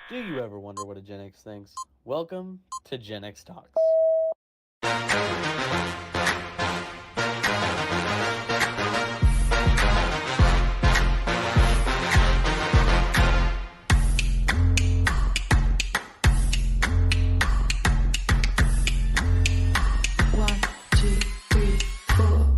Do you ever wonder what a Gen X thinks? Welcome to Gen X Talks. One, two, three, four.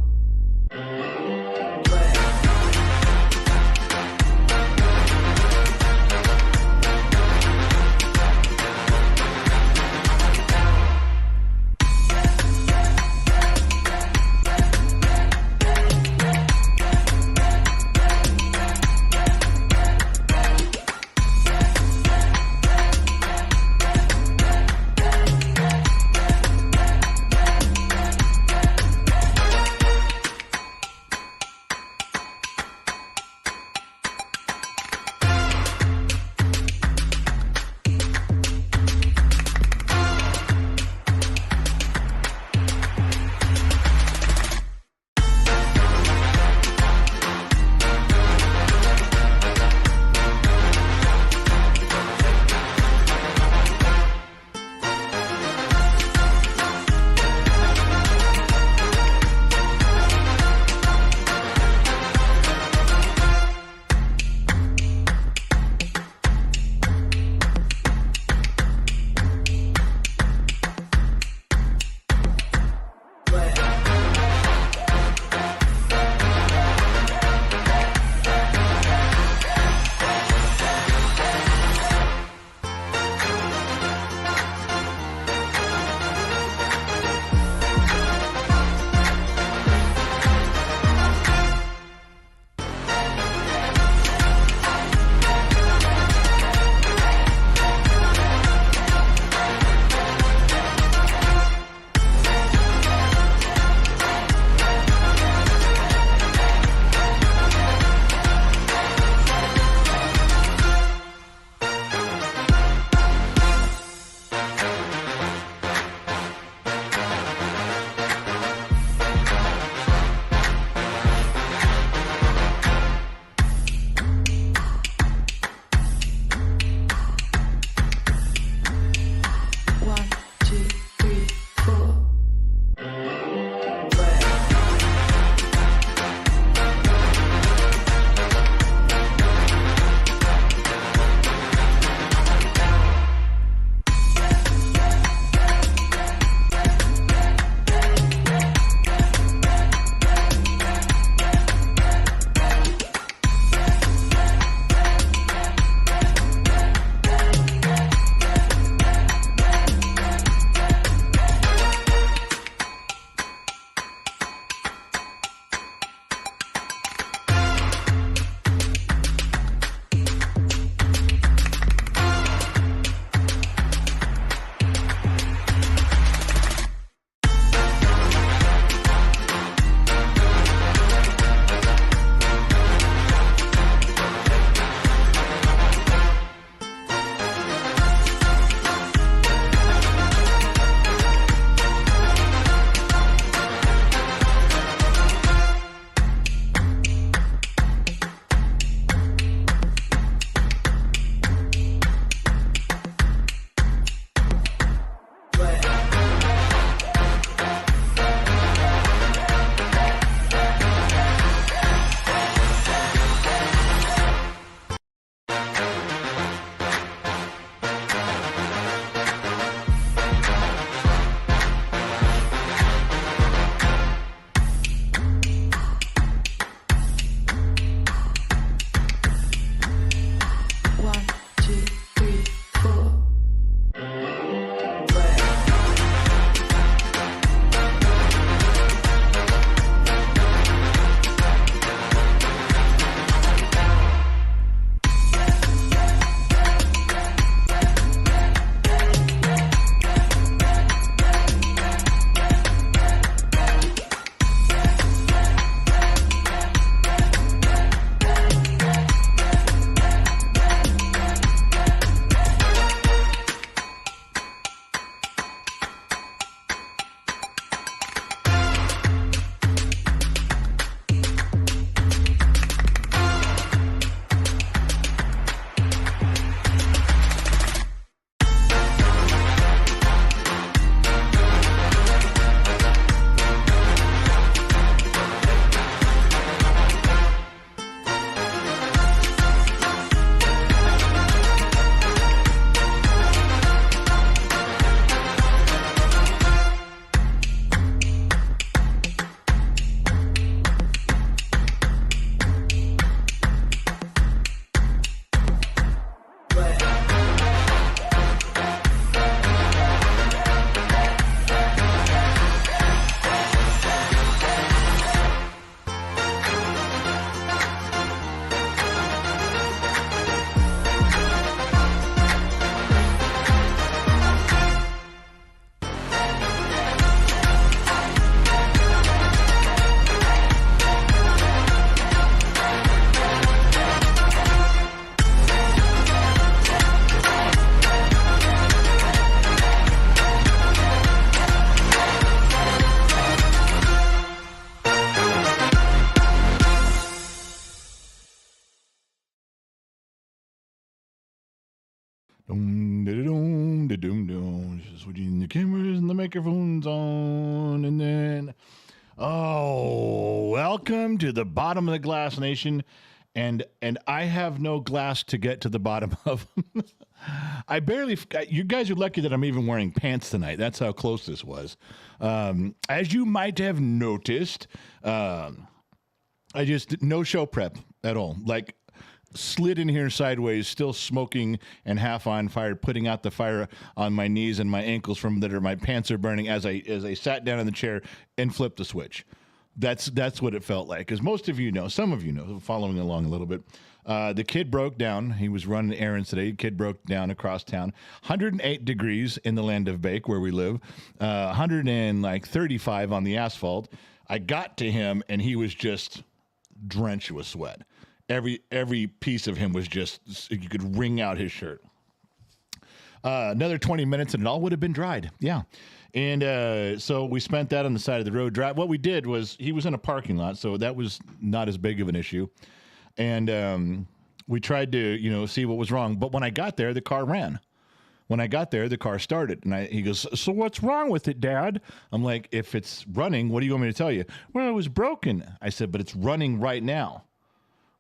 Just switching the cameras and the microphones on, and then welcome to the bottom of the glass nation, and I have no glass to get to the bottom of. I barely. You guys are lucky that I'm even wearing pants tonight. That's how close this was. As you might have noticed, I just no show prep at all. Like slid in here sideways, still smoking and half on fire, putting out the fire on my knees and my ankles from that. My pants are burning as I sat down in the chair and flipped the switch. That's what it felt like. As most of you know, some of you know, following along a little bit. The kid broke down. He was running errands today. Kid broke down across town. 108 degrees in the land of Bake where we live. 135 on the asphalt. I got to him and he was just drenched with sweat. Every piece of him was just, you could wring out his shirt. Another 20 minutes and it all would have been dried. Yeah. And so we spent that on the side of the road. What we did was, he was in a parking lot, so that was not as big of an issue. And we tried to, see what was wrong. But when I got there, the car ran. When I got there, the car started. And he goes, "So what's wrong with it, Dad?" I'm like, "If it's running, what do you want me to tell you?" "Well, it was broken." I said, "But it's running right now."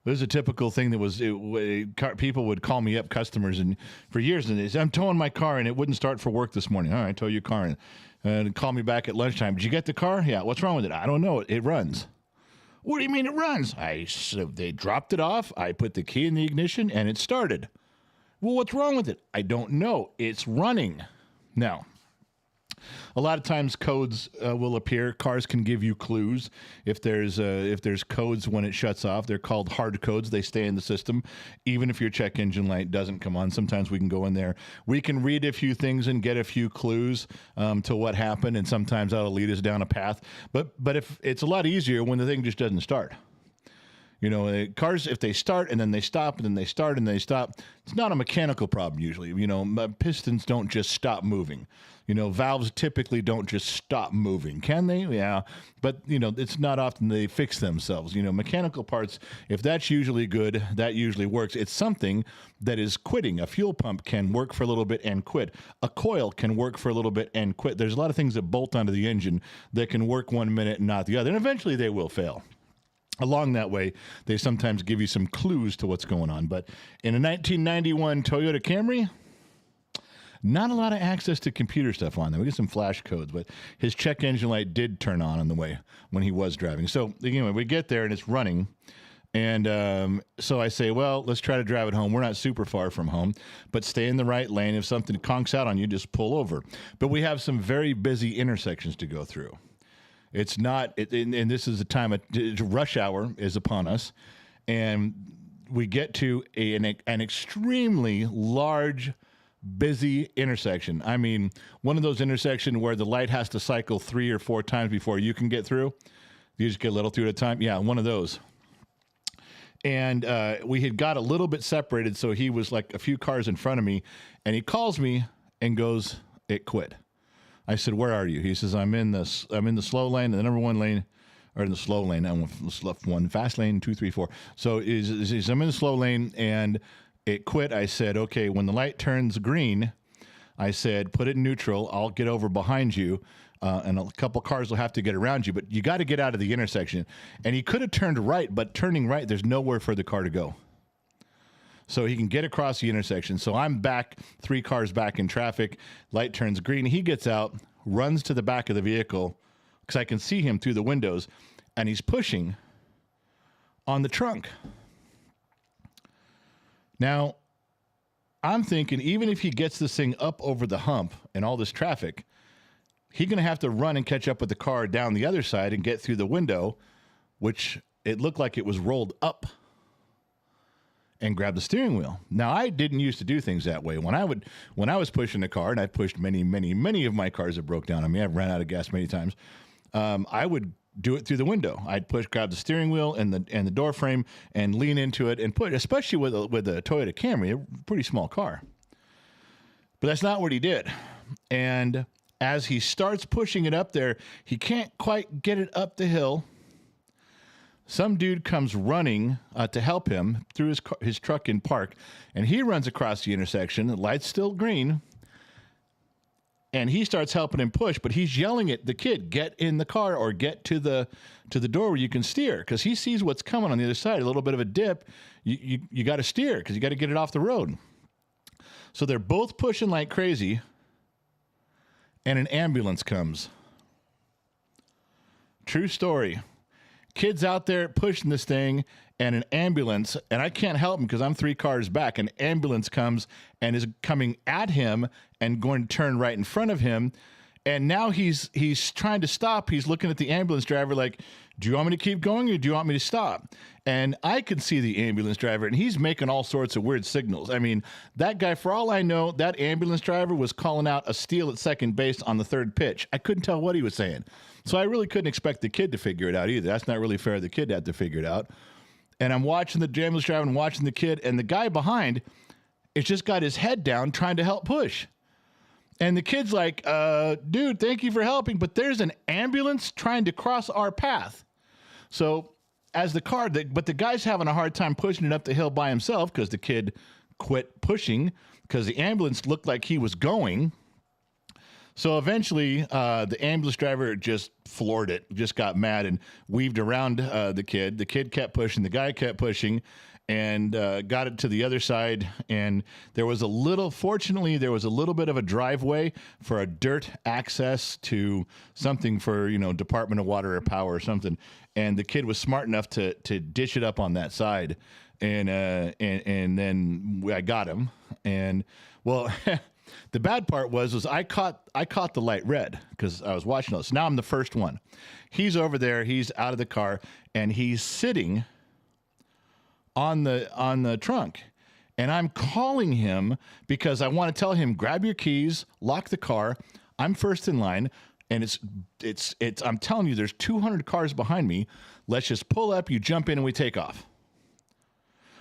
This is a typical thing that people would call me up, customers, and for years, and they said, "I'm towing my car and it wouldn't start for work this morning." "All right, tow your car and call me back at lunchtime." "Did you get the car?" "Yeah." "What's wrong with it?" "I don't know. It runs." "What do you mean it runs?" So they dropped it off. I put the key in the ignition and it started. "Well, what's wrong with it?" "I don't know. It's running." Now, a lot of times codes will appear. Cars can give you clues. If there's codes when it shuts off, they're called hard codes. They stay in the system, even if your check engine light doesn't come on. Sometimes we can go in there. We can read a few things and get a few clues to what happened, and sometimes that'll lead us down a path. But if it's a lot easier when the thing just doesn't start. Cars, if they start and then they stop and then they start and they stop, it's not a mechanical problem usually. Pistons don't just stop moving. Valves typically don't just stop moving. Can they? Yeah. But, it's not often they fix themselves. Mechanical parts, if that's usually good, that usually works. It's something that is quitting. A fuel pump can work for a little bit and quit. A coil can work for a little bit and quit. There's a lot of things that bolt onto the engine that can work one minute and not the other. And eventually they will fail. Along that way, they sometimes give you some clues to what's going on. But in a 1991 Toyota Camry, not a lot of access to computer stuff on there. We get some flash codes, but his check engine light did turn on the way when he was driving. So anyway, we get there and it's running. And so I say, well, let's try to drive it home. We're not super far from home, but stay in the right lane. If something conks out on you, just pull over. But we have some very busy intersections to go through. It's not, and this is the time, rush hour is upon us, and we get to an extremely large, busy intersection. I mean, one of those intersections where the light has to cycle 3 or 4 times before you can get through. You just get a little through at a time. Yeah, one of those. And we had got a little bit separated, so he was like a few cars in front of me, and he calls me and goes, "It quit." I said, "Where are you?" He says, I'm in the slow lane, the number one lane, or in the slow lane. I went left one, fast lane, 2, 3, 4. So he's, I'm in the slow lane, and it quit. I said, "Okay, when the light turns green," I said, "put it in neutral. I'll get over behind you, and a couple cars will have to get around you, but you got to get out of the intersection." And he could have turned right, but turning right, there's nowhere for the car to go. So he can get across the intersection. So I'm back, 3 cars back in traffic. Light turns green. He gets out, runs to the back of the vehicle, because I can see him through the windows, and he's pushing on the trunk. Now, I'm thinking, even if he gets this thing up over the hump and all this traffic, he's going to have to run and catch up with the car down the other side and get through the window, which it looked like it was rolled up, and grab the steering wheel. Now, I didn't used to do things that way. When I was pushing a car, and I've pushed many of my cars that broke down on me, I've ran out of gas many times, I would do it through the window. I'd grab the steering wheel and the door frame and lean into it and put, especially with a Toyota Camry, a pretty small car. But that's not what he did. And as he starts pushing it up there, he can't quite get it up the hill. some dude comes running to help him through his truck in park, and he runs across the intersection. The light's still green, and he starts helping him push, but he's yelling at the kid, get in the car or get to the door where you can steer, because he sees what's coming on the other side, a little bit of a dip. You got to steer because you got to get it off the road. So they're both pushing like crazy, and an ambulance comes. True story. Kids out there pushing this thing, and an ambulance, and I can't help him because I'm 3 cars back. An ambulance comes and is coming at him and going to turn right in front of him. And now he's trying to stop. He's looking at the ambulance driver like, do you want me to keep going or do you want me to stop? And I can see the ambulance driver, and he's making all sorts of weird signals. I mean, that guy, for all I know, that ambulance driver was calling out a steal at second base on the 3rd pitch. I couldn't tell what he was saying. So I really couldn't expect the kid to figure it out either. That's not really fair. The kid had to figure it out. And I'm watching the ambulance driver and watching the kid, and the guy behind has just got his head down trying to help push. And the kid's like, dude, thank you for helping, but there's an ambulance trying to cross our path. So as the guy's having a hard time pushing it up the hill by himself because the kid quit pushing because the ambulance looked like he was going. So eventually, the ambulance driver just floored it, just got mad and weaved around the kid. The kid kept pushing, the guy kept pushing, and got it to the other side. And fortunately, there was a little bit of a driveway for a dirt access to something for, Department of Water or Power or something. And the kid was smart enough to dish it up on that side. And then I got him. And, well... The bad part was I caught the light red because I was watching this. Now I'm the first one. He's over there. He's out of the car, and he's sitting on the trunk. And I'm calling him because I want to tell him, grab your keys, lock the car. I'm first in line, and it's. I'm telling you, there's 200 cars behind me. Let's just pull up. You jump in, and we take off.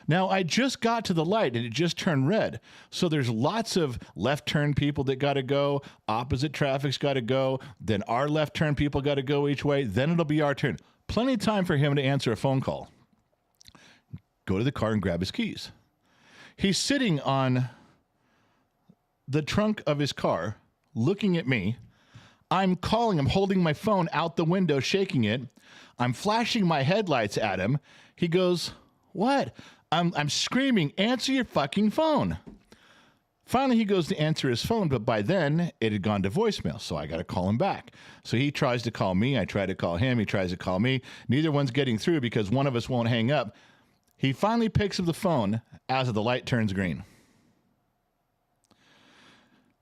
Now, I just got to the light, and it just turned red. So there's lots of left turn people that got to go. Opposite traffic's got to go. Then our left turn people got to go each way. Then it'll be our turn. Plenty of time for him to answer a phone call. Go to the car and grab his keys. He's sitting on the trunk of his car, looking at me. I'm calling him, holding my phone out the window, shaking it. I'm flashing my headlights at him. He goes, what? I'm screaming, answer your fucking phone. Finally, he goes to answer his phone, but by then, it had gone to voicemail, so I got to call him back. So he tries to call me. I try to call him. He tries to call me. Neither one's getting through because one of us won't hang up. He finally picks up the phone as the light turns green.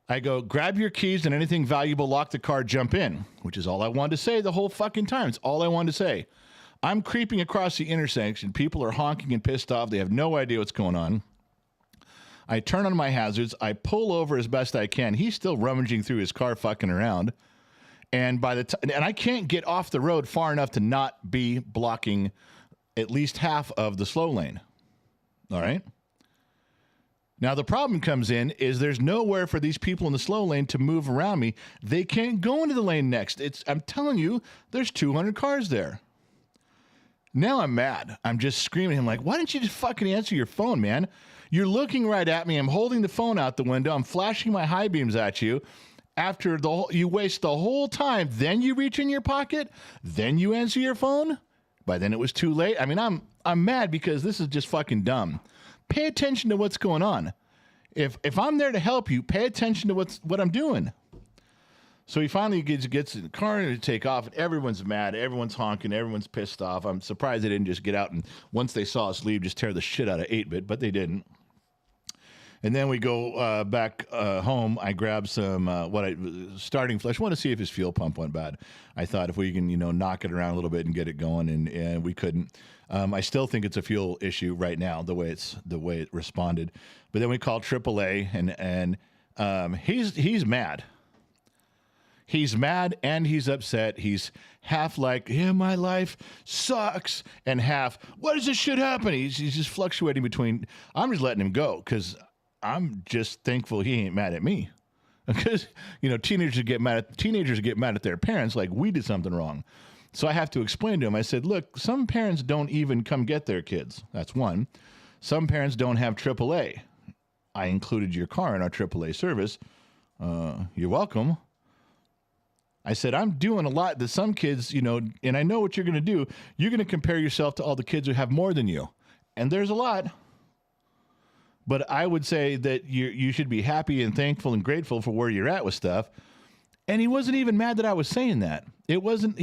I go, grab your keys and anything valuable, lock the car, jump in, which is all I wanted to say the whole fucking time. It's all I wanted to say. I'm creeping across the intersection. People are honking and pissed off. They have no idea what's going on. I turn on my hazards. I pull over as best I can. He's still rummaging through his car, fucking around. And and I can't get off the road far enough to not be blocking at least half of the slow lane. All right? Now, the problem comes in is there's nowhere for these people in the slow lane to move around me. They can't go into the lane next. I'm telling you, there's 200 cars there. Now I'm mad. I'm just screaming at him like, why didn't you just fucking answer your phone, man? You're looking right at me. I'm holding the phone out the window. I'm flashing my high beams at you. After you waste the whole time, then you reach in your pocket, then you answer your phone. By then it was too late. I mean, I'm mad because this is just fucking dumb. Pay attention to what's going on. If I'm there to help you, pay attention to what I'm doing. So he finally gets in the car and to take off, and everyone's mad, everyone's honking, everyone's pissed off. I'm surprised they didn't just get out and once they saw us leave, just tear the shit out of 8-bit, but they didn't. And then we go back home. I grab some starting flush. I want to see if his fuel pump went bad. I thought if we can, knock it around a little bit and get it going, and we couldn't. I still think it's a fuel issue right now, the way it responded. But then we called AAA, and he's mad. He's mad and he's upset. He's half like, yeah, my life sucks, and half, what does this shit happen? He's just fluctuating between. I'm just letting him go because I'm just thankful he ain't mad at me. Because teenagers get mad at their parents like we did something wrong. So I have to explain to him. I said, look, some parents don't even come get their kids. That's one. Some parents don't have AAA. I included your car in our AAA service. You're welcome. I said, I'm doing a lot that some kids, and I know what you're going to do. You're going to compare yourself to all the kids who have more than you. And there's a lot. But I would say that you should be happy and thankful and grateful for where you're at with stuff. And he wasn't even mad that I was saying that. It wasn't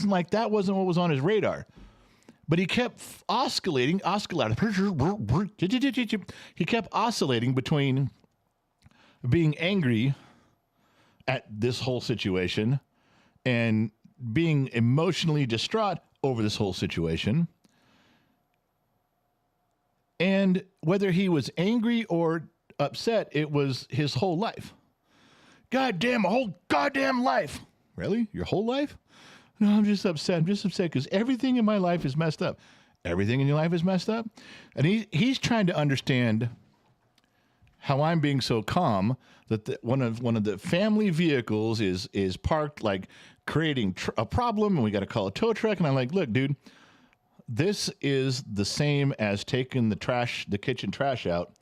like that wasn't what was on his radar. But he kept oscillating. He kept oscillating between being angry at this whole situation and being emotionally distraught over this whole situation. And whether he was angry or upset, it was his whole life. Goddamn, a whole goddamn life. Really? Your whole life? No, I'm just upset. I'm just upset because everything in my life is messed up. Everything in your life is messed up? And he's trying to understand how I'm being so calm that one of the family vehicles is parked, like creating a problem, and we got to call a tow truck. And I'm like, look, dude, this is the same as taking the kitchen trash out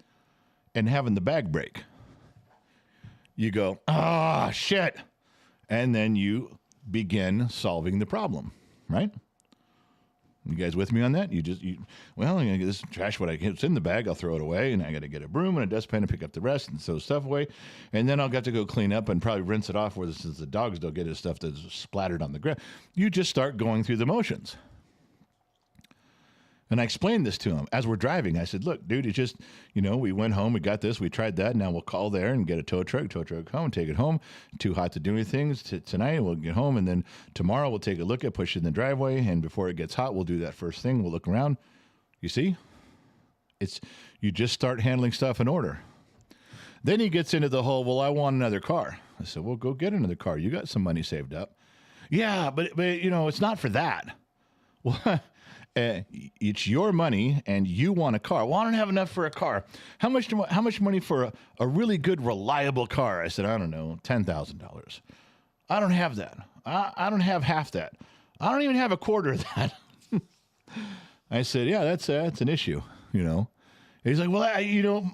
and having the bag break. You go, shit. And then you begin solving the problem, right? You guys with me on that? I'm going to get this trash, it's in the bag, I'll throw it away, and I got to get a broom and a dustpan and pick up the rest and throw stuff away. And then I'll have to go clean up and probably rinse it off where since the dogs don't get his stuff that's splattered on the ground. You just start going through the motions. And I explained this to him as we're driving. I said, look, dude, it's just, we went home, we got this, we tried that. Now we'll call there and get a tow truck home, take it home. Too hot to do anything. Tonight we'll get home, and then tomorrow we'll take a look at, push it in the driveway. And before it gets hot, we'll do that first thing. We'll look around. You see? You just start handling stuff in order. Then he gets into the whole, well, I want another car. I said, well, go get another car. You got some money saved up. Yeah, but it's not for that. Well, it's your money and you want a car. Well, I don't have enough for a car. How much money for a really good, reliable car? I said, I don't know, $10,000. I don't have that. I don't have half that. I don't even have a quarter of that. I said, yeah, that's an issue, He's like, well,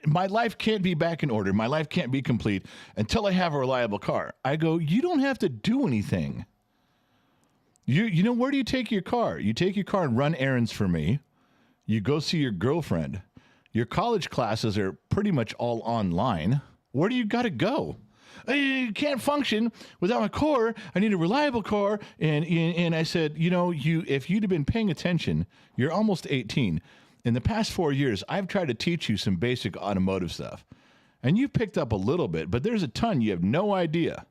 my life can't be back in order. My life can't be complete until I have a reliable car. I go, you don't have to do anything. Where do you take your car? You take your car and run errands for me. You go see your girlfriend. Your college classes are pretty much all online. Where do you got to go? You can't function without a car. I need a reliable car. And I said, if you'd have been paying attention, you're almost 18. In the past 4 years, I've tried to teach you some basic automotive stuff. And you've picked up a little bit, but there's a ton you have no idea.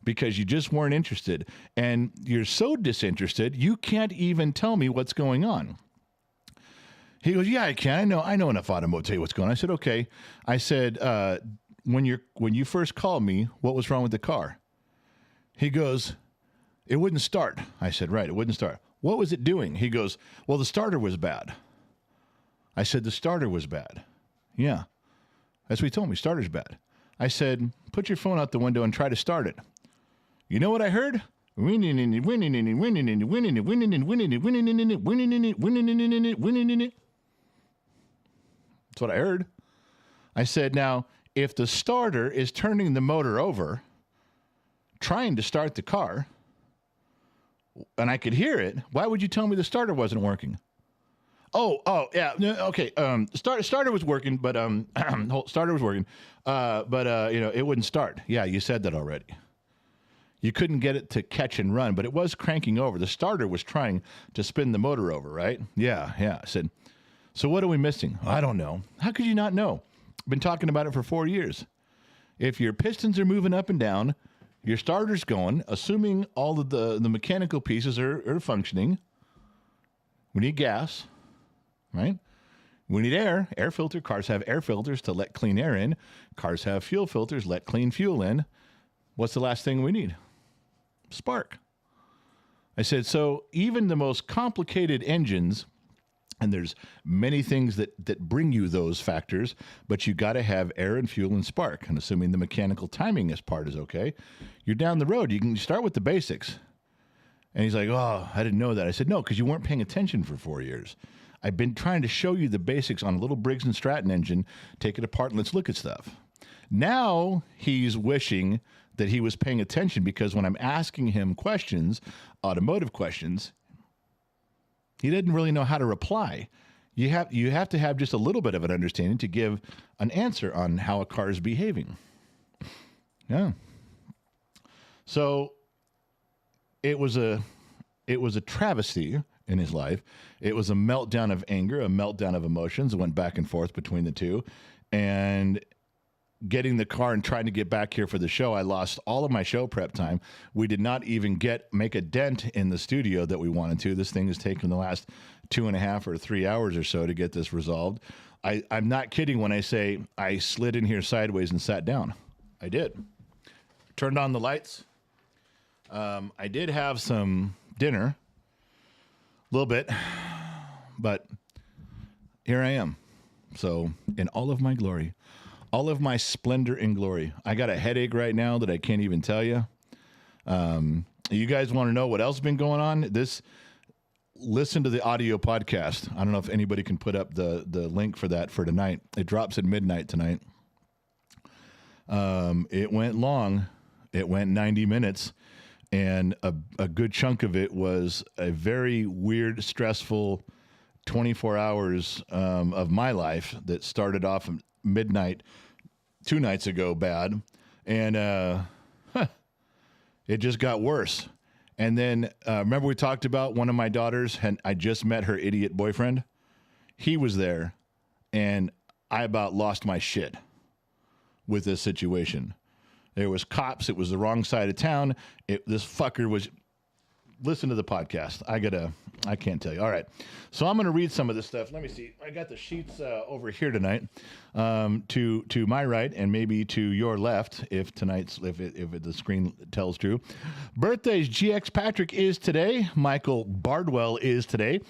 Because you just weren't interested. And you're so disinterested, you can't even tell me what's going on. He goes, yeah, I can. I know enough automotive to tell you what's going on. I said, okay. I said, when you first called me, what was wrong with the car? He goes, it wouldn't start. I said, right, it wouldn't start. What was it doing? He goes, well, the starter was bad. I said, the starter was bad. Yeah. That's what he told me, starter's bad. I said, put your phone out the window and try to start it. You know what I heard? Winning and winning and winning and winning and winning and winning and winning and winning and winning and winning and. That's what I heard. I said, now, if the starter is turning the motor over, trying to start the car, and I could hear it, why would you tell me the starter wasn't working? Oh, yeah, okay. Starter was working, but starter was working, but it wouldn't start. Yeah, you said that already. You couldn't get it to catch and run, but it was cranking over. The starter was trying to spin the motor over, right? Yeah. I said, so what are we missing? I don't know. How could you not know? I've been talking about it for 4 years. If your pistons are moving up and down, your starter's going, assuming all of the mechanical pieces are functioning, we need gas, right? We need air filter. Cars have air filters to let clean air in. Cars have fuel filters, let clean fuel in. What's the last thing we need? Spark. I said, so even the most complicated engines, and there's many things that bring you those factors, but you got to have air and fuel and spark. And assuming the mechanical timing part is okay, you're down the road. You can start with the basics. And he's like, oh, I didn't know that. I said, no, because you weren't paying attention for 4 years. I've been trying to show you the basics on a little Briggs & Stratton engine. Take it apart and let's look at stuff. Now he's wishing that he was paying attention because when I'm asking him questions, automotive questions, he didn't really know how to reply. You have to have just a little bit of an understanding to give an answer on how a car is behaving. Yeah. So it was a travesty in his life. It was a meltdown of anger, a meltdown of emotions. It went back and forth between the two. And getting the car and trying to get back here for the show, I lost all of my show prep time. We did not even make a dent in the studio that we wanted to. This thing has taken the last 2.5 or 3 hours or so to get this resolved. I'm not kidding when I say I slid in here sideways and sat down. I did. Turned on the lights. I did have some dinner, a little bit, but here I am. So in all of my glory, all of my splendor and glory. I got a headache right now that I can't even tell you. You guys want to know what else has been going on? Listen to the audio podcast. I don't know if anybody can put up the link for that for tonight. It drops at midnight tonight. It went long. It went 90 minutes. And a good chunk of it was a very weird, stressful 24 hours of my life that started off at midnight 2 nights ago bad. And it just got worse. And then remember we talked about one of my daughters, and I just met her idiot boyfriend. He was there, and I about lost my shit with this situation. There was cops. It was the wrong side of town. This fucker was... Listen to the podcast. I can't tell you. All right. So I'm going to read some of this stuff. Let me see. I got the sheets over here tonight to my right and maybe to your left if the screen tells true. Birthdays. GX Patrick is today. Michael Bardwell is today.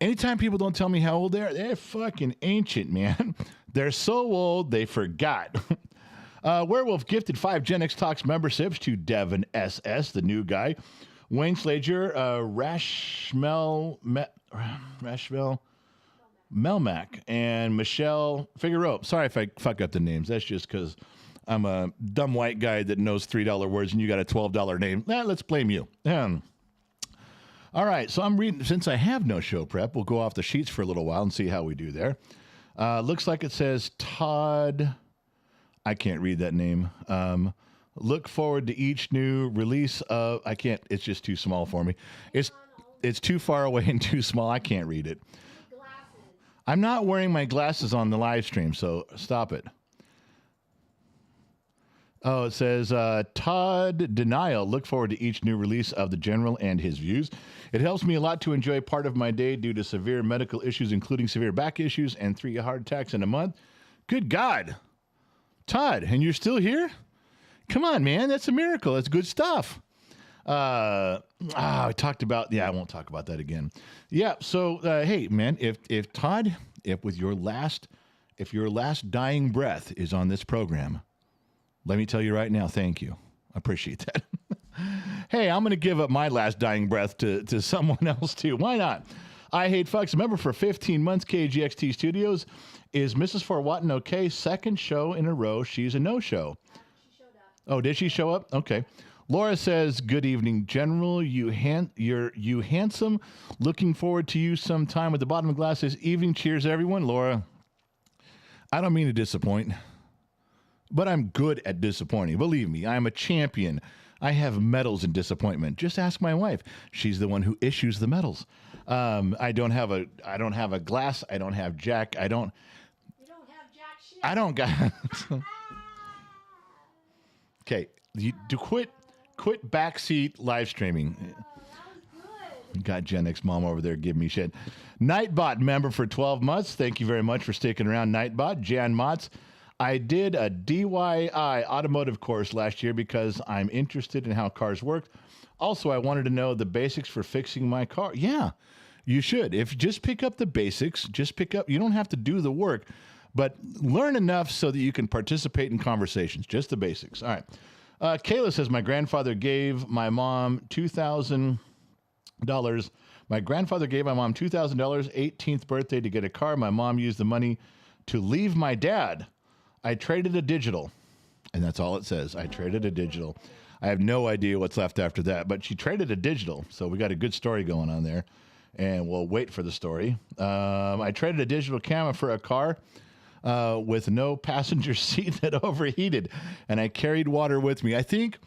Anytime people don't tell me how old they're fucking ancient, man. They're so old they forgot. Werewolf gifted 5 Gen X Talks memberships to Devin SS, the new guy. Wayne Slager, Rashmel Melmac, and Michelle Figueroa. Sorry if I fuck up the names. That's just because I'm a dumb white guy that knows $3 words and you got a $12 name. Let's blame you. All right, so I'm reading. Since I have no show prep, we'll go off the sheets for a little while and see how we do there. Looks like it says Todd. I can't read that name. Look forward to each new release of... I can't... It's just too small for me. It's too far away and too small. I can't read it. I'm not wearing my glasses on the live stream, so stop it. Oh, it says, Todd Denial. Look forward to each new release of the General and his views. It helps me a lot to enjoy part of my day due to severe medical issues, including severe back issues and 3 heart attacks in a month. Good God. Todd, and you're still here? Come on, man. That's a miracle. That's good stuff. I talked about... Yeah, I won't talk about that again. Yeah, so, hey, man, if Todd, if your last dying breath is on this program, let me tell you right now, thank you. I appreciate that. Hey, I'm going to give up my last dying breath to someone else, too. Why not? I Hate Fucks. Member for 15 months, KGXT Studios. Is Mrs. Forwatton okay? Second show in a row. She's a no-show. Oh, did she show up? Okay. Laura says, good evening, General. You handsome. Looking forward to you sometime. At the bottom of the glass says, evening. Cheers, everyone. Laura, I don't mean to disappoint, but I'm good at disappointing. Believe me, I'm a champion. I have medals in disappointment. Just ask my wife. She's the one who issues the medals. I don't have a glass. I don't have Jack. You don't have Jack shit. I don't got... Okay, quit backseat live streaming. That was good. Got Gen X mom over there giving me shit. Nightbot member for 12 months. Thank you very much for sticking around, Nightbot. Jan Motz. I did a DIY automotive course last year because I'm interested in how cars work. Also, I wanted to know the basics for fixing my car. Yeah, you should. If you just pick up the basics, you don't have to do the work. But learn enough so that you can participate in conversations. Just the basics. All right. Kayla says, my grandfather gave my mom $2,000 My grandfather gave my mom $2,000, 18th birthday, to get a car. My mom used the money to leave my dad. I traded a digital. And that's all it says. I traded a digital. I have no idea what's left after that, but she traded a digital. So we got a good story going on there. And we'll wait for the story. I traded a digital camera for a car with no passenger seat that overheated. And I carried water with me. I think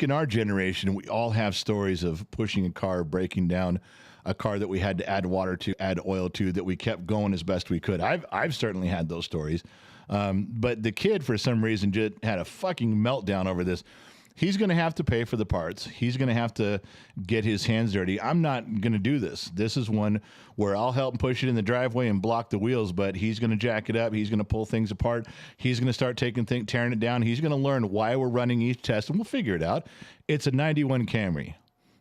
in our generation, we all have stories of pushing a car, breaking down a car that we had to add water to, add oil to, that we kept going as best we could. I've certainly had those stories. But the kid, for some reason, just had a fucking meltdown over this. He's going to have to pay for the parts. He's going to have to get his hands dirty. I'm not going to do this. This is one where I'll help him push it in the driveway and block the wheels, but he's going to jack it up. He's going to pull things apart. He's going to start tearing it down. He's going to learn why we're running each test, and we'll figure it out. It's a 91 Camry.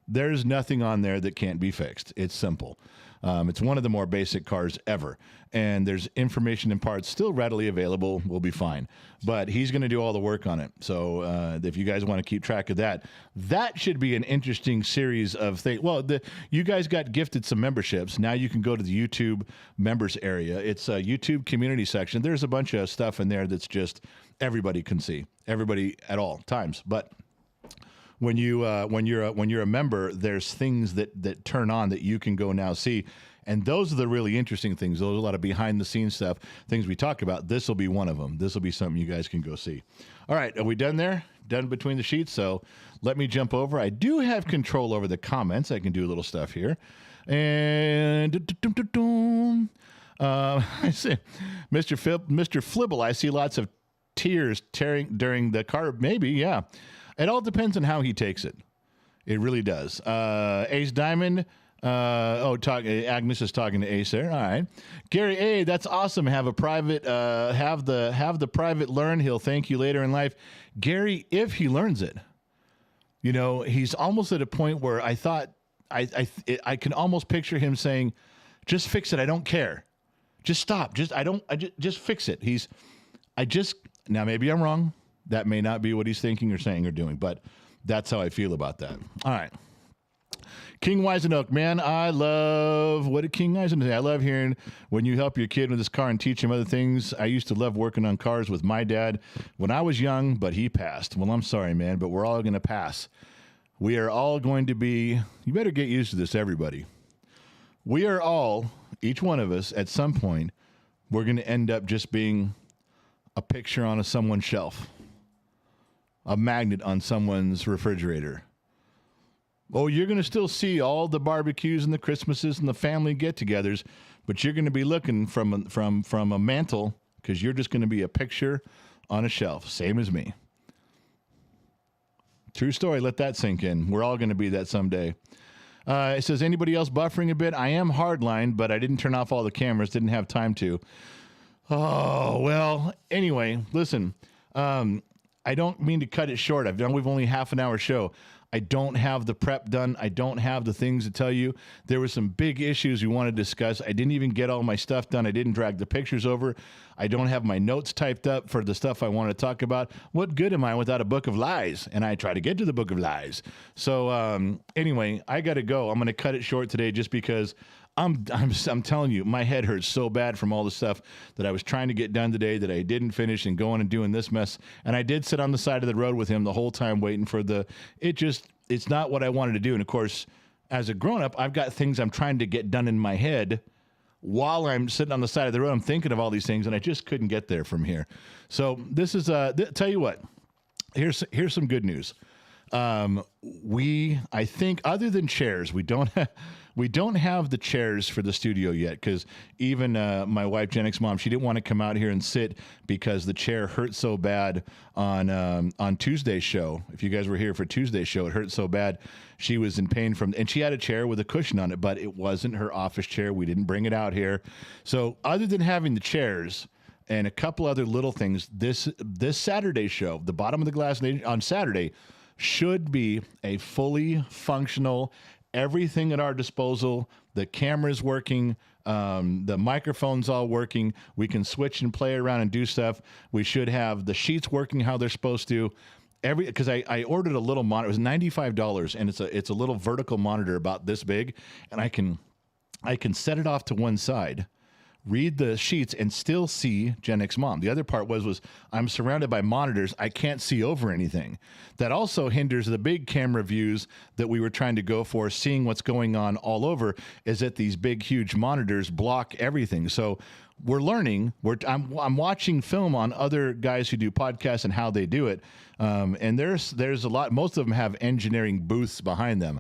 There's nothing on there that can't be fixed. It's simple. It's one of the more basic cars ever. And there's information and parts still readily available. We'll be fine. But he's going to do all the work on it. So if you guys want to keep track of that, that should be an interesting series of things. Well, you guys got gifted some memberships. Now you can go to the YouTube members area. It's a YouTube community section. There's a bunch of stuff in there that's just everybody can see. Everybody at all times. But when you're a member, there's things that turn on that you can go now see, and those are the really interesting things. Those are a lot of behind the scenes stuff, things we talk about. This will be one of them. This will be something you guys can go see. All right, are we done there? Done between the sheets? So let me jump over. I do have control over the comments. I can do a little stuff here, and I see Mr. Flibble. I see lots of tears tearing during the car. Maybe, yeah. It all depends on how he takes it. It really does. Ace Diamond. Agnes is talking to Ace there. All right. Gary A, that's awesome. Have a private, have the private learn. He'll thank you later in life. Gary, if he learns it, he's almost at a point where I thought I can almost picture him saying, just fix it. I don't care. Just stop. Just fix it. Now maybe I'm wrong. That may not be what he's thinking or saying or doing, but that's how I feel about that. All right. King Wisenoak, man, what did King Wisenoak say? I love hearing when you help your kid with his car and teach him other things. I used to love working on cars with my dad when I was young, but he passed. Well, I'm sorry, man, but we're all going to pass. We are all going to be, you better get used to this, everybody. We are all, each one of us, at some point, we're going to end up just being a picture on someone's shelf. A magnet on someone's refrigerator. Oh, you're going to still see all the barbecues and the Christmases and the family get-togethers, but you're going to be looking from a mantle because you're just going to be a picture on a shelf, same as me. True story. Let that sink in. We're all going to be that someday. It says, anybody else buffering a bit? I am hardline, but I didn't turn off all the cameras. Didn't have time to. Oh, well, anyway, listen. I don't mean to cut it short. We've only half an hour show. I don't have the prep done. I don't have the things to tell you. There were some big issues we want to discuss. I didn't even get all my stuff done. I didn't drag the pictures over. I don't have my notes typed up for the stuff I want to talk about. What good am I without a book of lies? And I try to get to the book of lies. So anyway, I got to go. I'm going to cut it short today just because I'm telling you, my head hurts so bad from all the stuff that I was trying to get done today that I didn't finish and going and doing this mess. And I did sit on the side of the road with him the whole time waiting for it's not what I wanted to do. And of course, as a grown-up, I've got things I'm trying to get done in my head while I'm sitting on the side of the road. I'm thinking of all these things and I just couldn't get there from here. So this is, tell you what, here's some good news. I think other than chairs, we don't have the chairs for the studio yet because even my wife, Jennick's mom, she didn't want to come out here and sit because the chair hurt so bad on Tuesday's show. If you guys were here for Tuesday's show, it hurt so bad. She was in pain and she had a chair with a cushion on it, but it wasn't her office chair. We didn't bring it out here. So other than having the chairs and a couple other little things, this Saturday show, the Bottom of the Glass on Saturday, should be a fully functional, everything at our disposal. The camera's working, the microphone's all working. We can switch and play around and do stuff. We should have the sheets working how they're supposed to. because I ordered a little monitor. It was $95, and it's a little vertical monitor about this big, and I can set it off to one side, read the sheets, and still see Gen X Mom. The other part was I'm surrounded by monitors. I can't see over anything. That also hinders the big camera views that we were trying to go for, seeing what's going on all over, is that these big, huge monitors block everything. So we're learning. I'm watching film on other guys who do podcasts and how they do it. And there's a lot. Most of them have engineering booths behind them.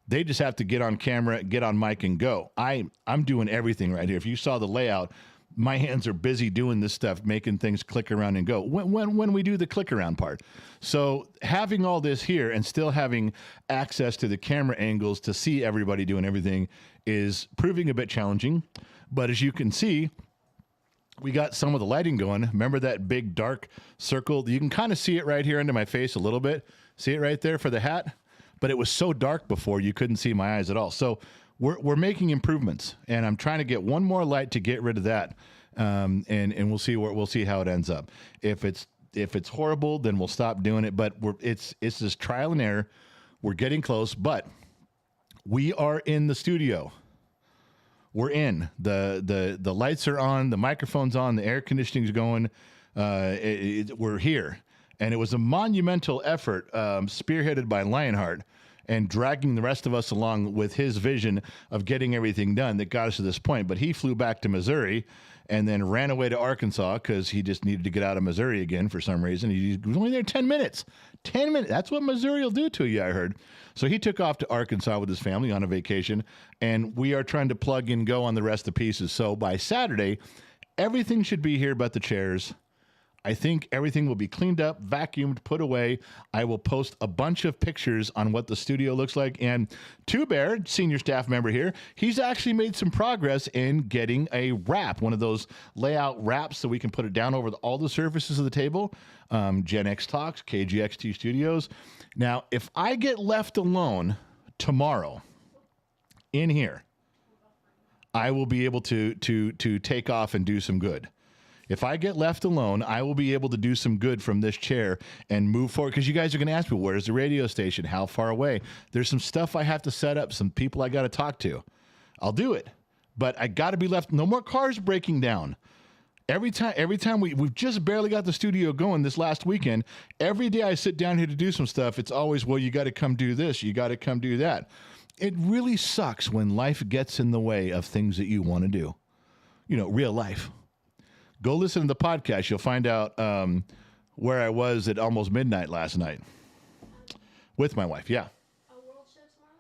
They just have to get on camera, get on mic, and go. I'm doing everything right here. If you saw the layout, my hands are busy doing this stuff, making things click around and go. When we do the click around part. So having all this here and still having access to the camera angles to see everybody doing everything is proving a bit challenging. But as you can see, we got some of the lighting going. Remember that big dark circle? You can kind of see it right here under my face a little bit. See it right there for the hat? But it was so dark before you couldn't see my eyes at all. So we're making improvements, and I'm trying to get one more light to get rid of that, and we'll see how it ends up. If it's horrible, then we'll stop doing it. But it's this trial and error. We're getting close, but we are in the studio. We're in. The lights are on, the microphone's on, the air conditioning's going. We're here. And it was a monumental effort, spearheaded by Lionheart and dragging the rest of us along with his vision of getting everything done that got us to this point. But he flew back to Missouri and then ran away to Arkansas because he just needed to get out of Missouri again for some reason. He was only there 10 minutes. 10 minutes. That's what Missouri will do to you, I heard. So he took off to Arkansas with his family on a vacation, and we are trying to plug and go on the rest of the pieces. So by Saturday, everything should be here but the chairs. I think everything will be cleaned up, vacuumed, put away. I will post a bunch of pictures on what the studio looks like. And Two Bear, senior staff member here, he's actually made some progress in getting a wrap, one of those layout wraps so we can put it down over all the surfaces of the table. Gen X Talks, KGXT Studios. Now, if I get left alone tomorrow in here, I will be able to take off and do some good. If I get left alone, I will be able to do some good from this chair and move forward. Because you guys are going to ask me, where's the radio station? How far away? There's some stuff I have to set up, some people I got to talk to. I'll do it. But I got to be left. No more cars breaking down. Every time we've just barely got the studio going this last weekend. Every day I sit down here to do some stuff, it's always, well, you got to come do this. You got to come do that. It really sucks when life gets in the way of things that you want to do. You know, real life. Go listen to the podcast. You'll find out where I was at almost midnight last night with my wife. Yeah. A world show tomorrow?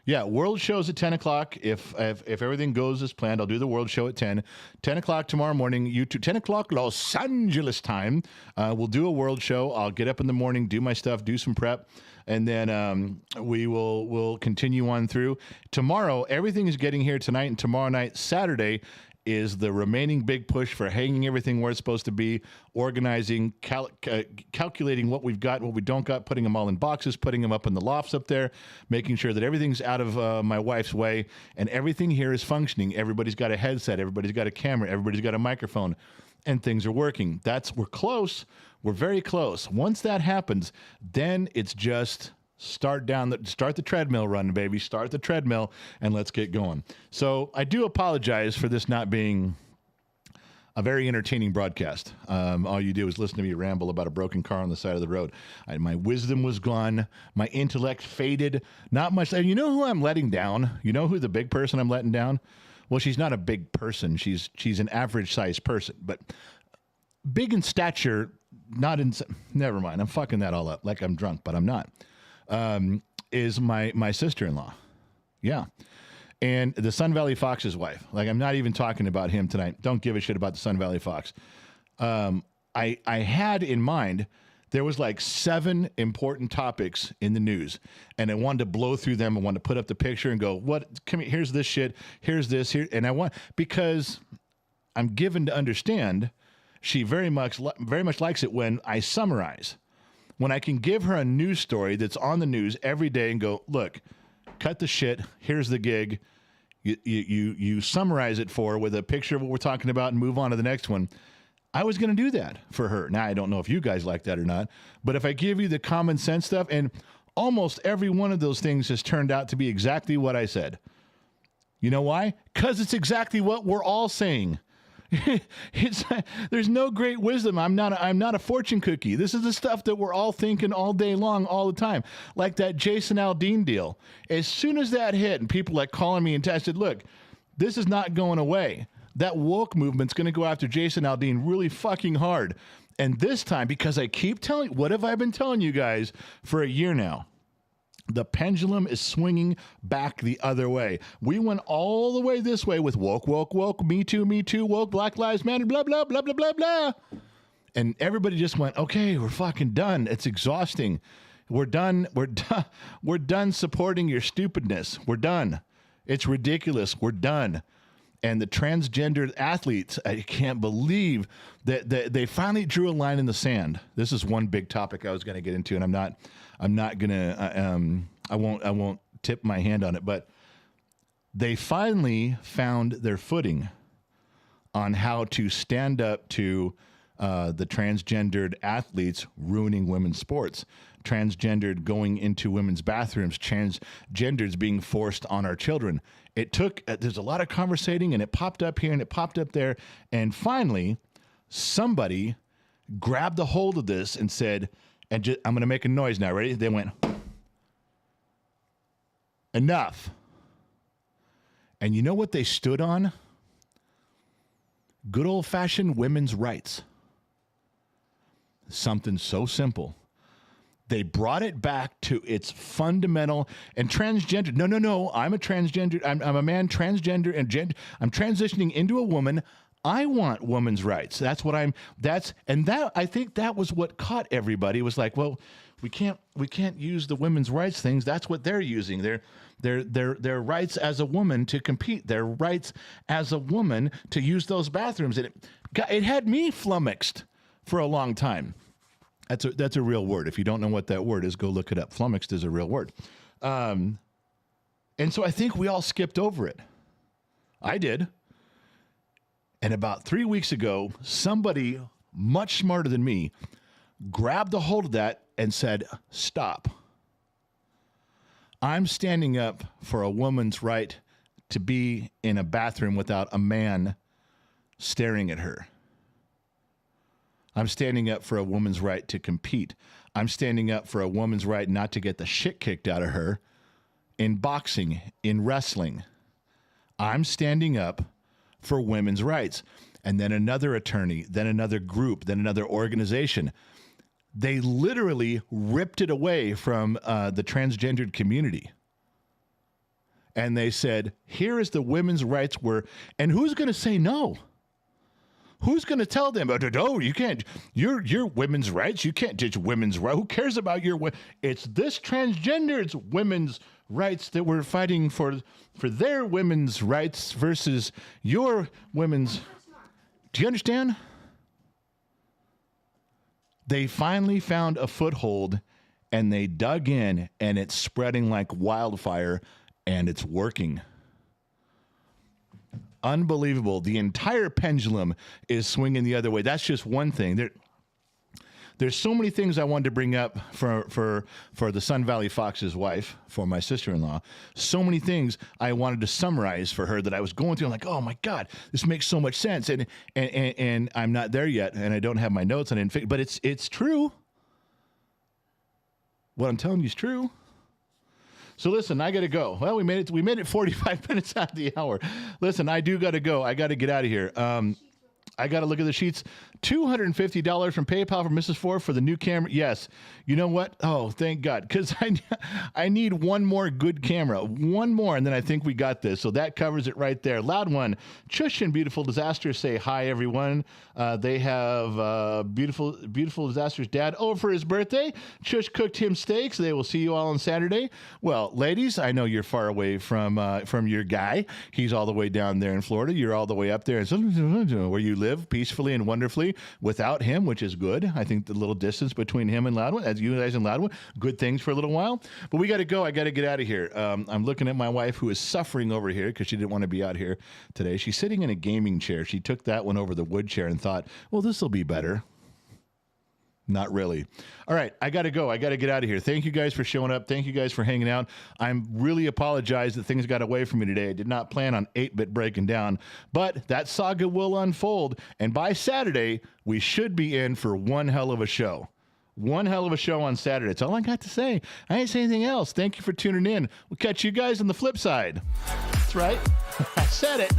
Yeah, world show's at 10 o'clock. If everything goes as planned, I'll do the world show at 10. 10 o'clock tomorrow morning, YouTube, 10 o'clock Los Angeles time. We'll do a world show. I'll get up in the morning, do my stuff, do some prep, and then we'll continue on through. Tomorrow, everything is getting here tonight, and tomorrow night, Saturday, is the remaining big push for hanging everything where it's supposed to be, organizing, calculating what we've got, what we don't got, putting them all in boxes, putting them up in the lofts up there, making sure that everything's out of my wife's way, and everything here is functioning. Everybody's got a headset, everybody's got a camera, everybody's got a microphone, and things are working. We're close. We're very close. Once that happens, then it's just start the treadmill run, baby. Start the treadmill and let's get going. So I do apologize for this not being a very entertaining broadcast. All you do is listen to me ramble about a broken car on the side of the road. My wisdom was gone. My intellect faded. Not much. And you know who I'm letting down? You know who the big person I'm letting down? Well, she's not a big person. She's an average sized person, but big in stature, not in, never mind. I'm fucking that all up like I'm drunk, but I'm not. Is my sister-in-law. Yeah. And the Sun Valley Fox's wife. Like, I'm not even talking about him tonight. Don't give a shit about the Sun Valley Fox. I had in mind, there was like 7 important topics in the news, and I wanted to blow through them. I wanted to put up the picture and go, what, come here, here's this shit, here's this, here. And because I'm given to understand, she very much likes it when I summarize. When I can give her a news story that's on the news every day and go, look, cut the shit. Here's the gig. You summarize it with a picture of what we're talking about and move on to the next one. I was going to do that for her. Now, I don't know if you guys like that or not, but if I give you the common sense stuff, and almost every one of those things has turned out to be exactly what I said. You know why? Because it's exactly what we're all saying. There's no great wisdom. I'm not a fortune cookie. This is the stuff that we're all thinking all day long, all the time. Like that Jason Aldean deal. As soon as that hit, and people like calling me and I said, look, this is not going away. That woke movement's going to go after Jason Aldean really fucking hard. And this time, because I keep telling, what have I been telling you guys for a year now? The pendulum is swinging back the other way. We went all the way this way with woke, me too, woke, Black Lives Matter, blah, blah, blah, blah, blah, blah. And everybody just went, okay, we're fucking done. It's exhausting. We're done. We're done supporting your stupidness. We're done. It's ridiculous. We're done. And the transgendered athletes, I can't believe that they finally drew a line in the sand. This is one big topic I was going to get into, and I'm not going to, I won't tip my hand on it, but they finally found their footing on how to stand up to the transgendered athletes ruining women's sports, transgendered going into women's bathrooms, transgenders being forced on our children. It took, there's a lot of conversating, and it popped up here and it popped up there. And finally, somebody grabbed a hold of this and said, I'm going to make a noise now. Ready? They went, enough. And you know what they stood on? Good old-fashioned women's rights. Something so simple. They brought it back to its fundamental and transgender. No. I'm a transgender. I'm a man, transgender, and I'm transitioning into a woman. I want women's rights. I think that was what caught everybody. It was like, well, we can't use the women's rights things. That's what they're using. Their rights as a woman to compete. Their rights as a woman to use those bathrooms. And it had me flummoxed for a long time. That's a real word. If you don't know what that word is, go look it up. Flummoxed is a real word. And so I think we all skipped over it. I did. And about 3 weeks ago, somebody much smarter than me grabbed a hold of that and said, stop. I'm standing up for a woman's right to be in a bathroom without a man staring at her. I'm standing up for a woman's right to compete. I'm standing up for a woman's right not to get the shit kicked out of her in boxing, in wrestling. I'm standing up for women's rights. And then another attorney, then another group, then another organization. They literally ripped it away from the transgendered community. And they said, here is the women's rights and who's going to say no? Who's going to tell them, oh, you can't, your women's rights, you can't teach women's rights. Who cares about it's this transgendered women's rights that we're fighting for their women's rights versus your women's. Do you understand? They finally found a foothold and they dug in, and it's spreading like wildfire, and it's working. Unbelievable. The entire pendulum is swinging the other way. That's just one thing. There's so many things I wanted to bring up for the Sun Valley Fox's wife, for my sister-in-law. So many things I wanted to summarize for her that I was going through. I'm like, oh my God, this makes so much sense. And I'm not there yet, and I don't have my notes, but it's true. What I'm telling you is true. So listen, I got to go. Well, we made it 45 minutes out of the hour. Listen, I do got to go. I got to get out of here. I got to look at the sheets. $250 from PayPal from Mrs. Ford for the new camera. Yes. You know what? Oh, thank God. Because I need one more good camera. One more, and then I think we got this. So that covers it right there. Loud one. Chush and Beautiful Disasters say hi, everyone. They have Beautiful Disasters dad over for his birthday. Chush cooked him steaks. They will see you all on Saturday. Well, ladies, I know you're far away from your guy. He's all the way down there in Florida. You're all the way up there in where you live. live peacefully and wonderfully without him, which is good. I think the little distance between him and Loudon, as you guys and Loudon, good things for a little while. But we got to go. I got to get out of here. I'm looking at my wife, who is suffering over here because she didn't want to be out here today. She's sitting in a gaming chair. She took that one over the wood chair and thought, well, this will be better. Not really. All right, I got to go. I got to get out of here. Thank you guys for showing up. Thank you guys for hanging out. I'm really apologize that things got away from me today. I did not plan on 8-bit breaking down, but that saga will unfold. And by Saturday, we should be in for one hell of a show. One hell of a show on Saturday. That's all I got to say. I ain't saying anything else. Thank you for tuning in. We'll catch you guys on the flip side. That's right. I said it.